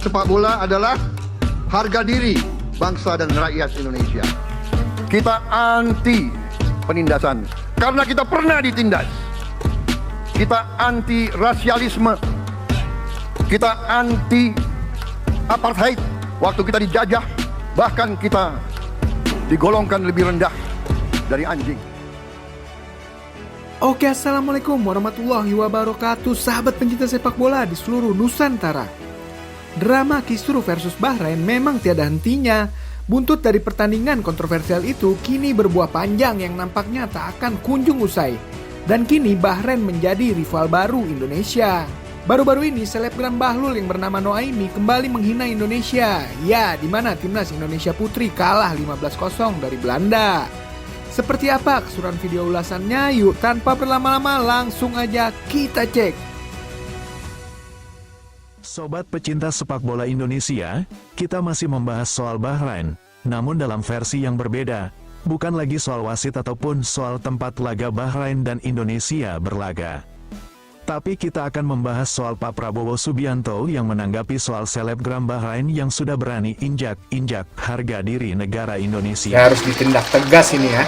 sepak bola adalah harga diri bangsa dan rakyat Indonesia. Kita anti penindasan karena kita pernah ditindas. Kita anti rasialisme. Kita anti apartheid waktu kita dijajah. Bahkan kita digolongkan lebih rendah dari anjing. Oke, assalamualaikum warahmatullahi wabarakatuh, sahabat pencinta sepak bola di seluruh Nusantara. Drama Kisru versus Bahrain memang tiada hentinya. Buntut dari pertandingan kontroversial itu kini berbuah panjang yang nampaknya tak akan kunjung usai. Dan kini Bahrain menjadi rival baru Indonesia. Baru-baru ini selebgram Bahlul yang bernama Noaimi kembali menghina Indonesia. Ya, di mana timnas Indonesia Putri kalah 15-0 dari Belanda. Seperti apa keseruan video ulasannya? Yuk tanpa berlama-lama langsung aja kita cek. Sobat pecinta sepak bola Indonesia, kita masih membahas soal Bahrain, namun dalam versi yang berbeda. Bukan lagi soal wasit ataupun soal tempat laga Bahrain dan Indonesia berlaga. Tapi kita akan membahas soal Pak Prabowo Subianto yang menanggapi soal selebgram Bahrain yang sudah berani injak-injak harga diri negara Indonesia. Ya, harus ditindak tegas ini ya.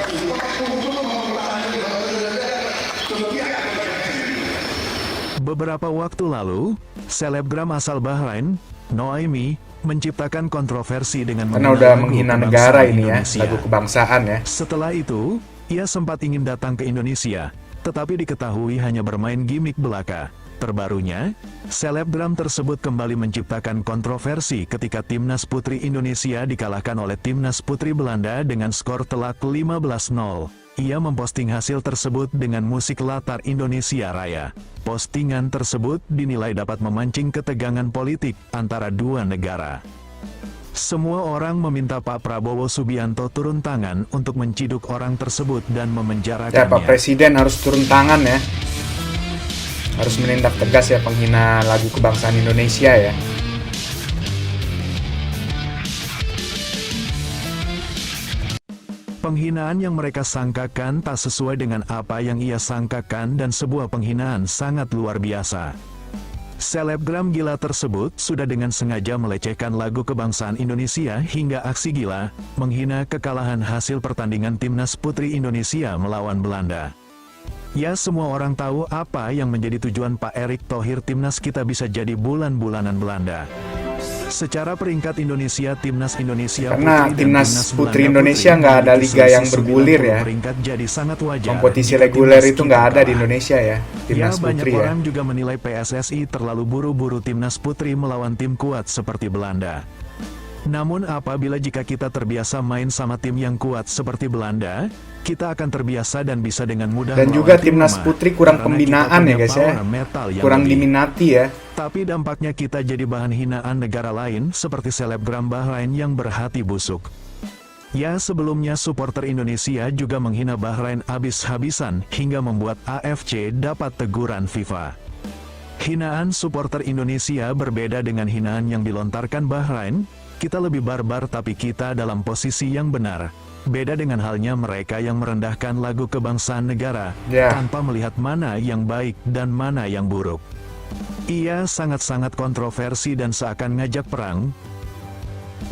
Beberapa waktu lalu, selebgram asal Bahrain, Noaimi, menciptakan kontroversi dengan Karena udah lagu menghina kebangsaan negara ini ya, Indonesia. lagu kebangsaan ya. Setelah itu, ia sempat ingin datang ke Indonesia, tetapi diketahui hanya bermain gimmick belaka. Terbarunya, selebgram tersebut kembali menciptakan kontroversi ketika Timnas Putri Indonesia dikalahkan oleh Timnas Putri Belanda dengan skor telak 15-0. Ia memposting hasil tersebut dengan musik latar Indonesia Raya. Postingan tersebut dinilai dapat memancing ketegangan politik antara dua negara. Semua orang meminta Pak Prabowo Subianto turun tangan untuk menciduk orang tersebut dan memenjarakannya. Ya, Pak Presiden harus turun tangan ya. Harus menindak tegas ya penghina lagu kebangsaan Indonesia ya. Penghinaan yang mereka sangkakan tak sesuai dengan apa yang ia sangkakan dan sebuah penghinaan sangat luar biasa. Selebgram gila tersebut sudah dengan sengaja melecehkan lagu kebangsaan Indonesia hingga aksi gila, menghina kekalahan hasil pertandingan Timnas Putri Indonesia melawan Belanda. Ya, semua orang tahu apa yang menjadi tujuan Pak Erick Thohir Timnas kita bisa jadi bulan-bulanan Belanda. Secara peringkat Indonesia, Timnas Indonesia Karena Putri Timnas dan Timnas Putri Belanda Indonesia Putri nggak ada memiliki liga yang selisih bergulir 90 ya. peringkat jadi sangat wajar. Kompetisi jika reguler timnas itu kita nggak ada di kalah. Indonesia ya. Timnas Ya, banyak Putri ya. orang juga menilai PSSI terlalu buru-buru Timnas Putri melawan tim kuat seperti Belanda. Namun apabila jika kita terbiasa main sama tim yang kuat seperti Belanda, kita akan terbiasa dan bisa dengan mudah Dan melawan juga tim Timnas lemah, Putri kurang karena kita pembinaan punya ya guys ya. power metal yang Kurang lebih. diminati ya. Tapi dampaknya kita jadi bahan hinaan negara lain seperti selebgram Bahrain yang berhati busuk. Ya, sebelumnya supporter Indonesia juga menghina Bahrain habis-habisan hingga membuat AFC dapat teguran FIFA. Hinaan supporter Indonesia berbeda dengan hinaan yang dilontarkan Bahrain. Kita lebih barbar tapi kita dalam posisi yang benar. Beda dengan halnya mereka yang merendahkan lagu kebangsaan negara tanpa melihat mana yang baik dan mana yang buruk. Ia sangat-sangat kontroversi dan seakan ngajak perang.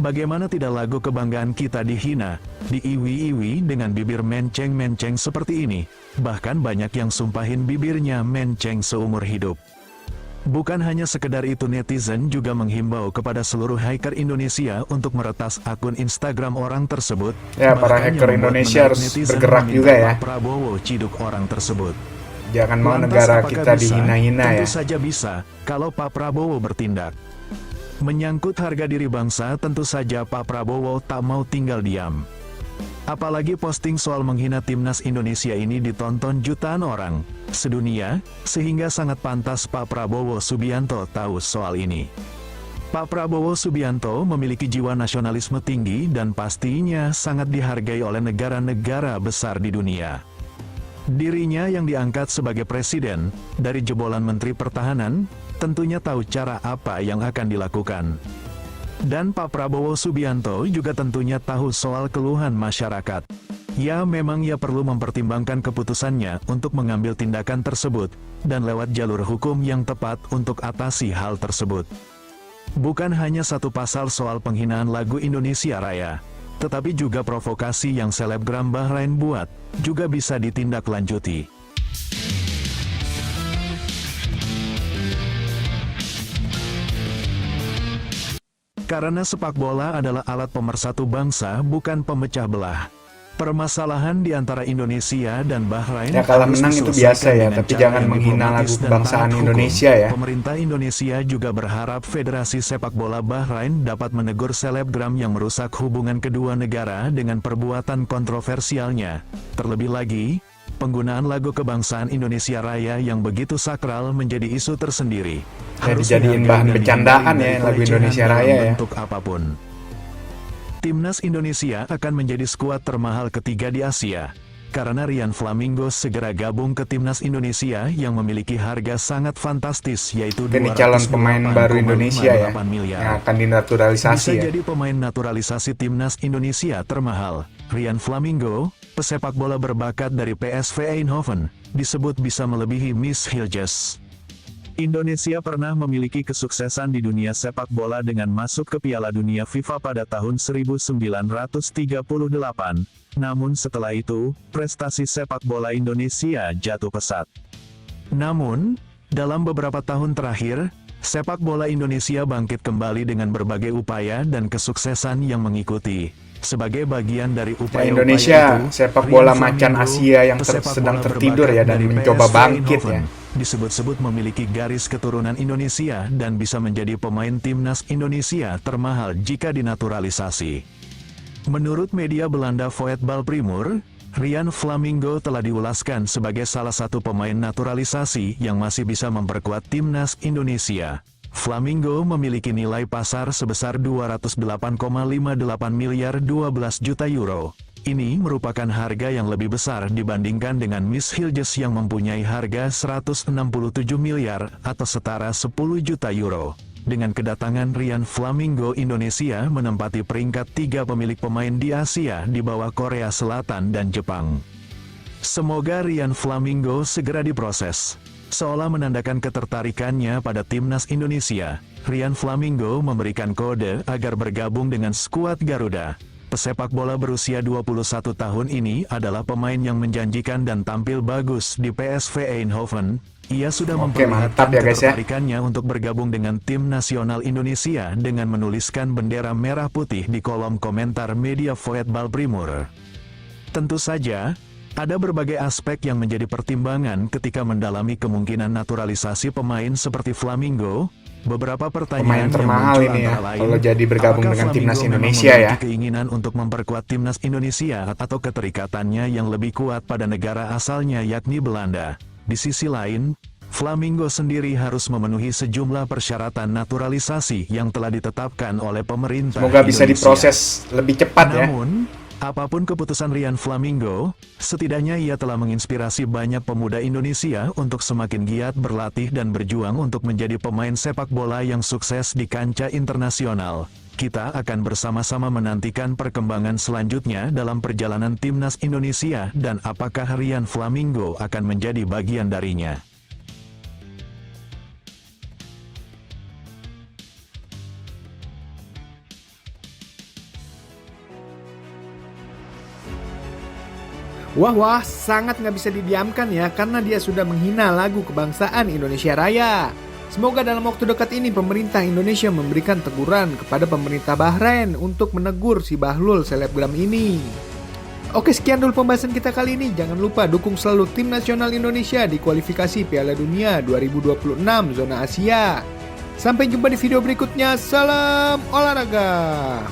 Bagaimana tidak lagu kebanggaan kita dihina, diiwi-iwi dengan bibir menceng-menceng seperti ini. Bahkan banyak yang sumpahin bibirnya menceng seumur hidup. Bukan hanya sekedar itu, netizen juga menghimbau kepada seluruh hacker Indonesia untuk meretas akun Instagram orang tersebut. Ya, para Bahkan hacker yang membuat Indonesia menarik harus netizen bergerak meminta juga ya. Pak Prabowo ciduk orang tersebut. Jangan mau Lantas negara apakah kita bisa? dihina-hina ya. Tentu saja bisa, kalau Pak Prabowo bertindak. Menyangkut harga diri bangsa, tentu saja Pak Prabowo tak mau tinggal diam. Apalagi posting soal menghina Timnas Indonesia ini ditonton jutaan orang sedunia, sehingga sangat pantas Pak Prabowo Subianto tahu soal ini. Pak Prabowo Subianto memiliki jiwa nasionalisme tinggi dan pastinya sangat dihargai oleh negara-negara besar di dunia. Dirinya yang diangkat sebagai presiden dari jebolan Menteri Pertahanan, tentunya tahu cara apa yang akan dilakukan. Dan Pak Prabowo Subianto juga tentunya tahu soal keluhan masyarakat. Ya, memang ia perlu mempertimbangkan keputusannya untuk mengambil tindakan tersebut, dan lewat jalur hukum yang tepat untuk atasi hal tersebut. Bukan hanya satu pasal soal penghinaan lagu Indonesia Raya, tetapi juga provokasi yang selebgram Bahrain buat, juga bisa ditindaklanjuti. Karena sepak bola adalah alat pemersatu bangsa, bukan pemecah belah. Permasalahan di antara Indonesia dan Bahrain Ya kalah harus menang itu diselesaikan biasa ya, dengan tapi cara jangan yang menghina diplomatis lagu dan kebangsaan taat hukum. Indonesia ya. Pemerintah Indonesia juga berharap Federasi Sepak Bola Bahrain dapat menegur selebgram yang merusak hubungan kedua negara dengan perbuatan kontroversialnya. Terlebih lagi, penggunaan lagu kebangsaan Indonesia Raya yang begitu sakral menjadi isu tersendiri. Ya, Harus dijadiin dihargai bahan dan bercandaan dihindari ya, dari lagu pelecehan Indonesia dalam Raya ya. bentuk apapun. Timnas Indonesia akan menjadi skuad termahal ketiga di Asia, karena Rian Flamingo segera gabung ke Timnas Indonesia yang memiliki harga sangat fantastis, yaitu Ini calon pemain baru Indonesia ya, 258,58 miliar. yang akan dinaturalisasi Bisa ya. jadi pemain naturalisasi Timnas Indonesia termahal. Rian Flamingo, pesepak bola berbakat dari PSV Eindhoven, disebut bisa melebihi Miss Hilges. Indonesia pernah memiliki kesuksesan di dunia sepak bola dengan masuk ke Piala Dunia FIFA pada tahun 1938. Namun setelah itu, prestasi sepak bola Indonesia jatuh pesat. Namun, dalam beberapa tahun terakhir, sepak bola Indonesia bangkit kembali dengan berbagai upaya dan kesuksesan yang mengikuti. Sebagai bagian dari upaya Indonesia itu, sepak Rian bola Flamingo, macan Asia yang pesepak sedang bola tertidur berbakat ya, dan dari mencoba PSV bangkit ya. Eindhoven, disebut-sebut memiliki garis keturunan Indonesia dan bisa menjadi pemain Timnas Indonesia termahal jika dinaturalisasi. Menurut media Belanda Voetbal Primeur, Rian Flamingo telah diulaskan sebagai salah satu pemain naturalisasi yang masih bisa memperkuat Timnas Indonesia. Flamingo memiliki nilai pasar sebesar 208,58 miliar 12 juta euro. Ini merupakan harga yang lebih besar dibandingkan dengan Miss Hilges yang mempunyai harga 167 miliar atau setara 10 juta euro. Dengan kedatangan Rian Flamingo, Indonesia menempati peringkat 3 pemilik pemain di Asia di bawah Korea Selatan dan Jepang. Semoga Rian Flamingo segera diproses. Seolah menandakan ketertarikannya pada Timnas Indonesia, Rian Flamingo memberikan kode agar bergabung dengan skuad Garuda. Pesepak bola berusia 21 tahun ini adalah pemain yang menjanjikan dan tampil bagus di PSV Eindhoven. Ia sudah memperlihatkan mantap ya, guys, ya. ketertarikannya untuk bergabung dengan tim nasional Indonesia dengan menuliskan bendera merah putih di kolom komentar media Voetbal Primeur. Tentu saja, ada berbagai aspek yang menjadi pertimbangan ketika mendalami kemungkinan naturalisasi pemain seperti Flamingo. Beberapa pertanyaan Pemain termahal yang muncul ini ya, antara lain, kalau jadi bergabung apakah dengan Timnas Flamingo Indonesia memang ya. memiliki keinginan untuk memperkuat Timnas Indonesia atau keterikatannya yang lebih kuat pada negara asalnya yakni Belanda. Di sisi lain, Flamingo sendiri harus memenuhi sejumlah persyaratan naturalisasi yang telah ditetapkan oleh pemerintah Semoga bisa Indonesia. diproses lebih cepat ya. Namun, apapun keputusan Rian Flamingo, setidaknya ia telah menginspirasi banyak pemuda Indonesia untuk semakin giat berlatih dan berjuang untuk menjadi pemain sepak bola yang sukses di kancah internasional. Kita akan bersama-sama menantikan perkembangan selanjutnya dalam perjalanan Timnas Indonesia dan apakah Rian Flamingo akan menjadi bagian darinya. Wah, sangat nggak bisa didiamkan ya, karena dia sudah menghina lagu kebangsaan Indonesia Raya. Semoga dalam waktu dekat ini pemerintah Indonesia memberikan teguran kepada pemerintah Bahrain untuk menegur si Bahlul selebgram ini. Oke, sekian dulu pembahasan kita kali ini. Jangan lupa dukung selalu tim nasional Indonesia di kualifikasi Piala Dunia 2026 zona Asia. Sampai jumpa di video berikutnya. Salam olahraga.